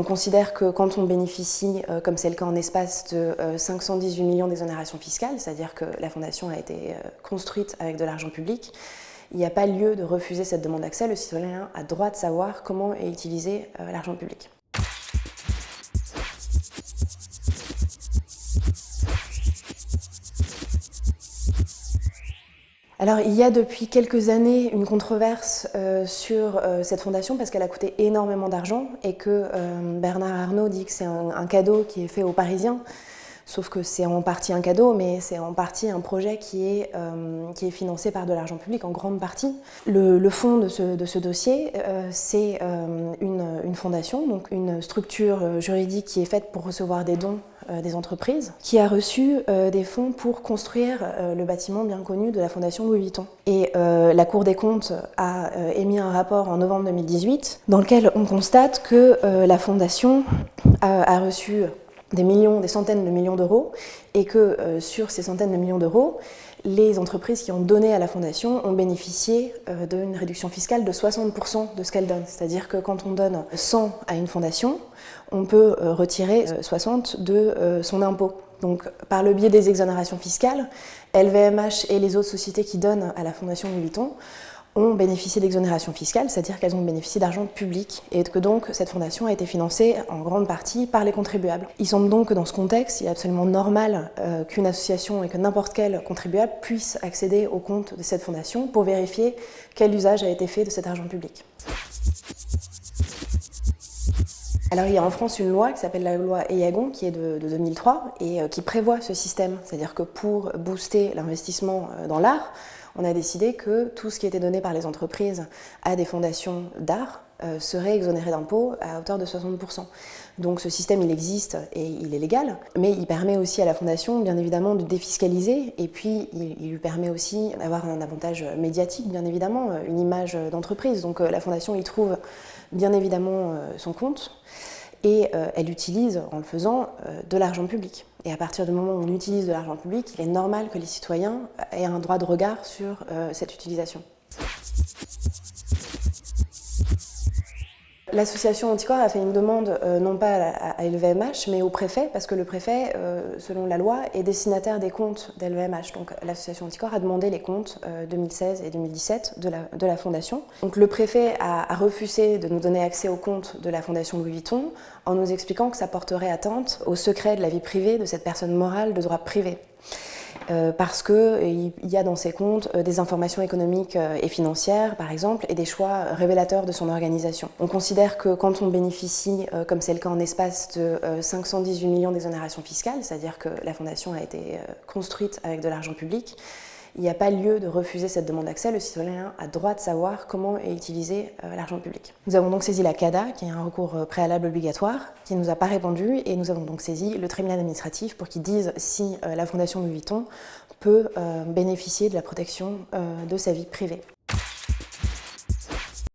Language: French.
On considère que quand on bénéficie, comme c'est le cas en espace, de 518 millions d'exonérations fiscales, c'est-à-dire que la fondation a été construite avec de l'argent public, il n'y a pas lieu de refuser cette demande d'accès. Le citoyen a droit de savoir comment est utilisé l'argent public. Alors, il y a depuis quelques années une controverse sur cette fondation parce qu'elle a coûté énormément d'argent et que Bernard Arnault dit que c'est un cadeau qui est fait aux Parisiens. Sauf que c'est en partie un cadeau, mais c'est en partie un projet qui est financé par de l'argent public en grande partie. Le fond de ce dossier, c'est une fondation, donc une structure juridique qui est faite pour recevoir des dons des entreprises, qui a reçu des fonds pour construire le bâtiment bien connu de la fondation Louis Vuitton. Et la Cour des comptes a émis un rapport en novembre 2018 dans lequel on constate que la fondation a reçu des centaines de millions d'euros et que sur ces centaines de millions d'euros, les entreprises qui ont donné à la fondation ont bénéficié d'une réduction fiscale de 60% de ce qu'elles donnent. C'est-à-dire que quand on donne 100 à une fondation, on peut retirer 60 de son impôt. Donc, par le biais des exonérations fiscales, LVMH et les autres sociétés qui donnent à la fondation Louis Vuitton ont bénéficié d'exonération fiscale, c'est-à-dire qu'elles ont bénéficié d'argent public et que donc cette fondation a été financée en grande partie par les contribuables. Il semble donc que dans ce contexte, il est absolument normal qu'une association et que n'importe quel contribuable puisse accéder au compte de cette fondation pour vérifier quel usage a été fait de cet argent public. Alors il y a en France une loi qui s'appelle la loi Aillagon qui est de 2003 et qui prévoit ce système, c'est-à-dire que pour booster l'investissement dans l'art, on a décidé que tout ce qui était donné par les entreprises à des fondations d'art serait exonéré d'impôts à hauteur de 60%. Donc ce système, il existe et il est légal, mais il permet aussi à la fondation, bien évidemment, de défiscaliser et puis il lui permet aussi d'avoir un avantage médiatique, bien évidemment, une image d'entreprise. Donc la fondation y trouve bien évidemment son compte et elle utilise, en le faisant, de l'argent public. Et à partir du moment où on utilise de l'argent public, il est normal que les citoyens aient un droit de regard sur cette utilisation. L'association Anticorps a fait une demande non pas à LVMH mais au préfet parce que le préfet, selon la loi, est destinataire des comptes d'LVMH. Donc l'association Anticorps a demandé les comptes 2016 et 2017 de la fondation. Donc le préfet a refusé de nous donner accès aux comptes de la fondation Louis Vuitton en nous expliquant que ça porterait atteinte au secret de la vie privée de cette personne morale de droit privé. Parce qu'il y a dans ces comptes des informations économiques et financières, par exemple, et des choix révélateurs de son organisation. On considère que quand on bénéficie, comme c'est le cas en espace, de 518 millions d'exonérations fiscales, c'est-à-dire que la fondation a été construite avec de l'argent public, il n'y a pas lieu de refuser cette demande d'accès. Le citoyen a droit de savoir comment est utilisé l'argent public. Nous avons donc saisi la CADA, qui est un recours préalable obligatoire, qui ne nous a pas répondu, et nous avons donc saisi le tribunal administratif pour qu'il dise si la fondation Louis Vuitton peut bénéficier de la protection de sa vie privée.